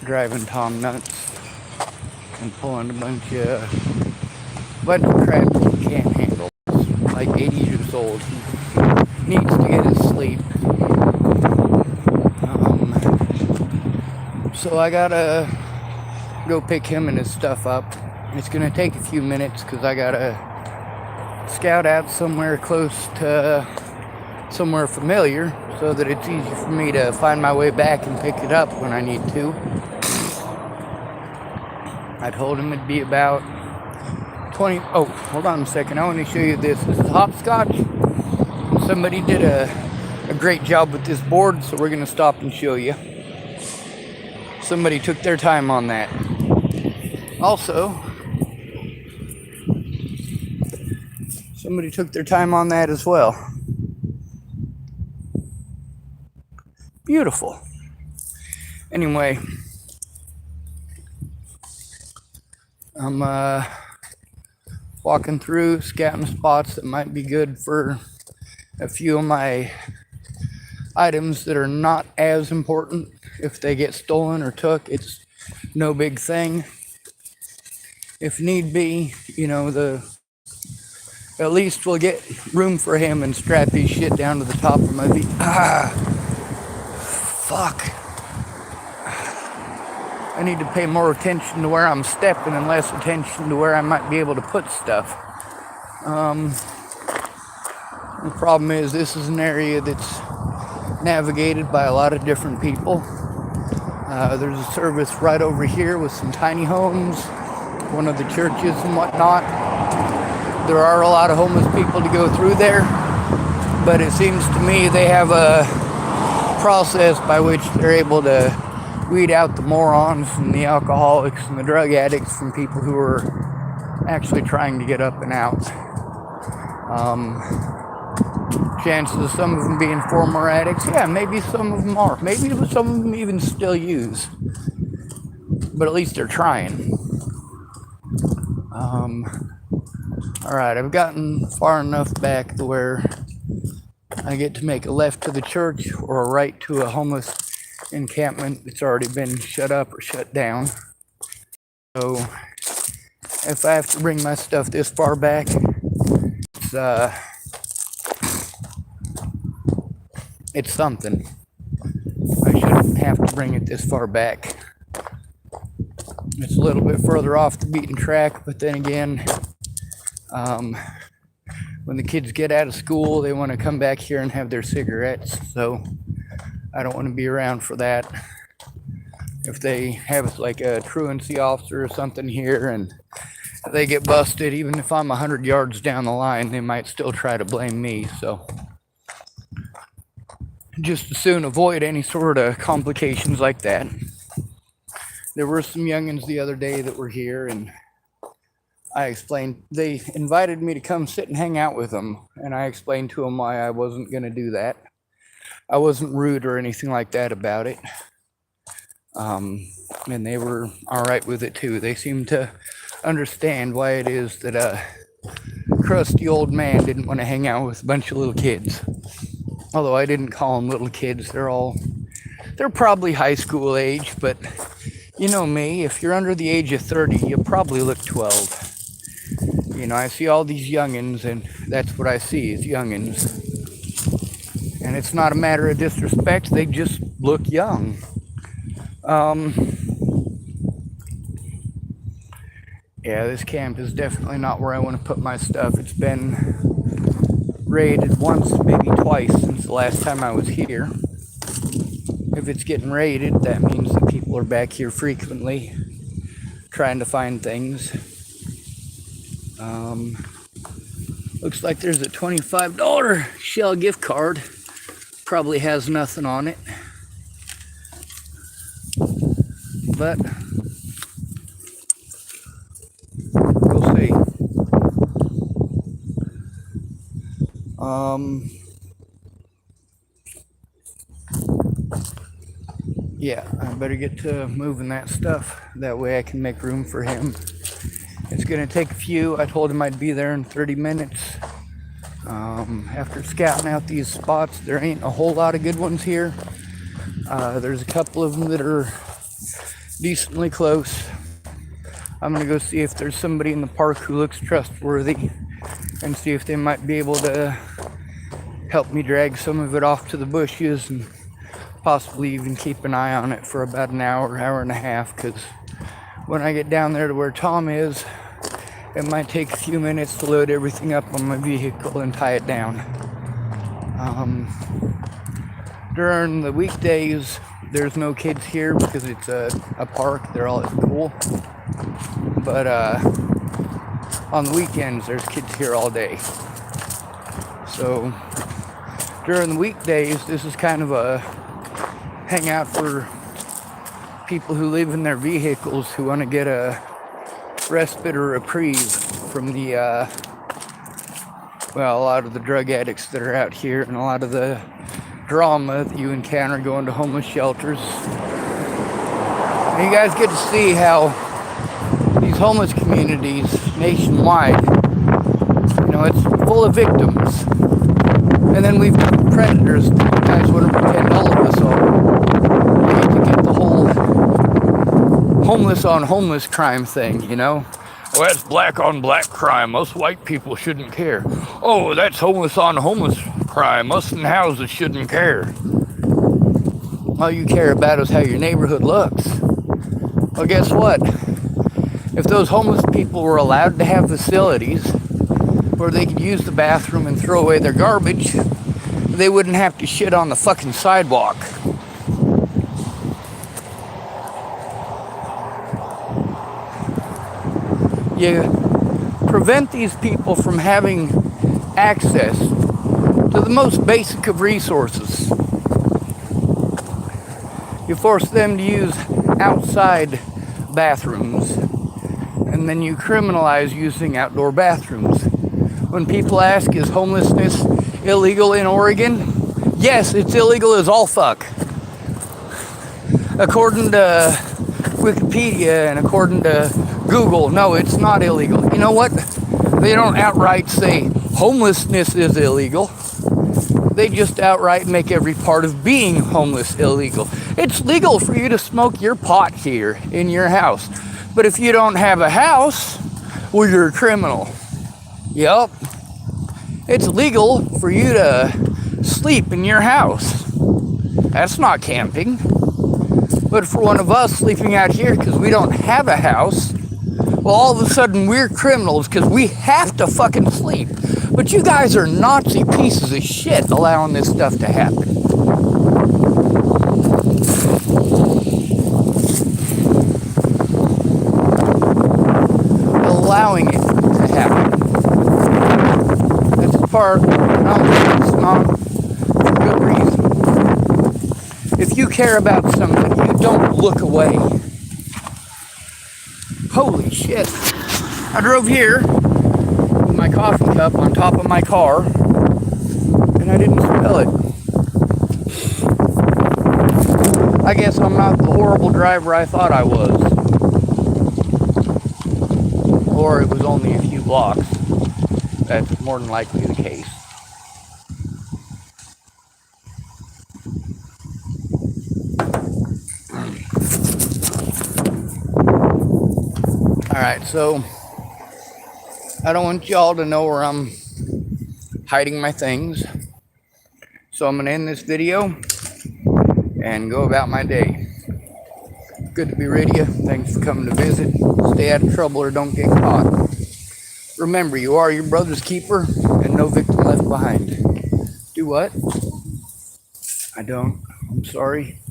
driving Tom nuts and pulling a bunch of crap that he can't handle. He's like 80 years old. He needs to get his sleep. So I gotta go pick him and his stuff up. It's gonna take a few minutes because I gotta scout out somewhere close to somewhere familiar so that it's easy for me to find my way back and pick it up when I need to. I told him it'd be about 20. Oh, hold on a second. I want to show you this. This is hopscotch. Somebody did a great job with this board, so we're gonna stop and show you. Somebody took their time on that. Also, somebody took their time on that as well. Beautiful. Anyway, I'm walking through, scouting spots that might be good for a few of my items that are not as important. If they get stolen or took, it's no big thing. If need be, at least we'll get room for him and strap his shit down to the top of my feet. Fuck. I need to pay more attention to where I'm stepping and less attention to where I might be able to put stuff. The problem is this is an area that's navigated by a lot of different people. There's a service right over here with some tiny homes, one of the churches and whatnot. There are a lot of homeless people to go through there, but it seems to me they have a process by which they're able to weed out the morons and the alcoholics and the drug addicts from people who are actually trying to get up and out. Chances of some of them being former addicts, yeah, maybe some of them are. Maybe some of them even still use. But at least they're trying. Alright, I've gotten far enough back to where I get to make a left to the church or a right to a homeless encampment that's already been shut up or shut down. So if I have to bring my stuff this far back, it's something. I shouldn't have to bring it this far back. It's a little bit further off the beaten track, but then again, when the kids get out of school, they want to come back here and have their cigarettes, so I don't want to be around for that. If they have like a truancy officer or something here and they get busted, even if I'm 100 yards down the line, they might still try to blame me, so just as soon avoid any sort of complications like that. There were some youngins the other day that were here, and I explained, they invited me to come sit and hang out with them, and I explained to them why I wasn't going to do that. I wasn't rude or anything like that about it. And they were all right with it too. They seemed to understand why it is that a crusty old man didn't want to hang out with a bunch of little kids. Although I didn't call them little kids. They're probably high school age, but you know me, if you're under the age of 30, you probably look 12. I see all these youngins, and that's what I see is youngins. And it's not a matter of disrespect, they just look young. Yeah, this camp is definitely not where I want to put my stuff. It's been raided once, maybe twice since the last time I was here. If it's getting raided, that means that people are back here frequently trying to find things. Looks like there's a $25 Shell gift card. Probably has nothing on it. But we'll see. Yeah, I better get to moving that stuff. That way I can make room for him. It's going to take a few. I told him I'd be there in 30 minutes. After scouting out these spots, there ain't a whole lot of good ones here. There's a couple of them that are decently close. I'm gonna go see if there's somebody in the park who looks trustworthy and see if they might be able to help me drag some of it off to the bushes and possibly even keep an eye on it for about an hour, hour and a half, because when I get down there to where Tom is, it might take a few minutes to load everything up on my vehicle and tie it down. During the weekdays, there's no kids here because it's a park. They're all at school. But on the weekends, there's kids here all day. So during the weekdays, this is kind of a hangout for people who live in their vehicles who want to get a respite or reprieve from the, a lot of the drug addicts that are out here and a lot of the drama that you encounter going to homeless shelters. And you guys get to see how these homeless communities nationwide, it's full of victims. And then we've got predators, guys want to pretend all of us are. They get to get the whole homeless on homeless crime thing, Well, that's black on black crime. Us white people shouldn't care. Oh, that's homeless on homeless crime. Us in houses shouldn't care. All you care about is how your neighborhood looks. Well, guess what? If those homeless people were allowed to have facilities where they could use the bathroom and throw away their garbage, they wouldn't have to shit on the fucking sidewalk. You prevent these people from having access to the most basic of resources. You force them to use outside bathrooms, and then you criminalize using outdoor bathrooms. When people ask, is homelessness illegal in Oregon? Yes, it's illegal as all fuck. According to Wikipedia and according to Google, no, it's not illegal. You know what? They don't outright say homelessness is illegal. They just outright make every part of being homeless illegal. It's legal for you to smoke your pot here in your house. But if you don't have a house, well, you're a criminal. Yep. It's legal for you to sleep in your house. That's not camping. But for one of us sleeping out here because we don't have a house, well, all of a sudden we're criminals because we have to fucking sleep. But you guys are Nazi pieces of shit allowing this stuff to happen. Allowing it to happen. That's part, it's not for good reason. If you care about something, you don't look away. Holy shit. I drove here with my coffee cup on top of my car and I didn't spill it. I guess I'm not the horrible driver I thought I was. Or it was only a few blocks. That's more than likely the case. Alright, so I don't want y'all to know where I'm hiding my things. So I'm going to end this video and go about my day. Good to be with you. Thanks for coming to visit. Stay out of trouble or don't get caught. Remember, you are your brother's keeper and no victim left behind. Do what? I don't. I'm sorry.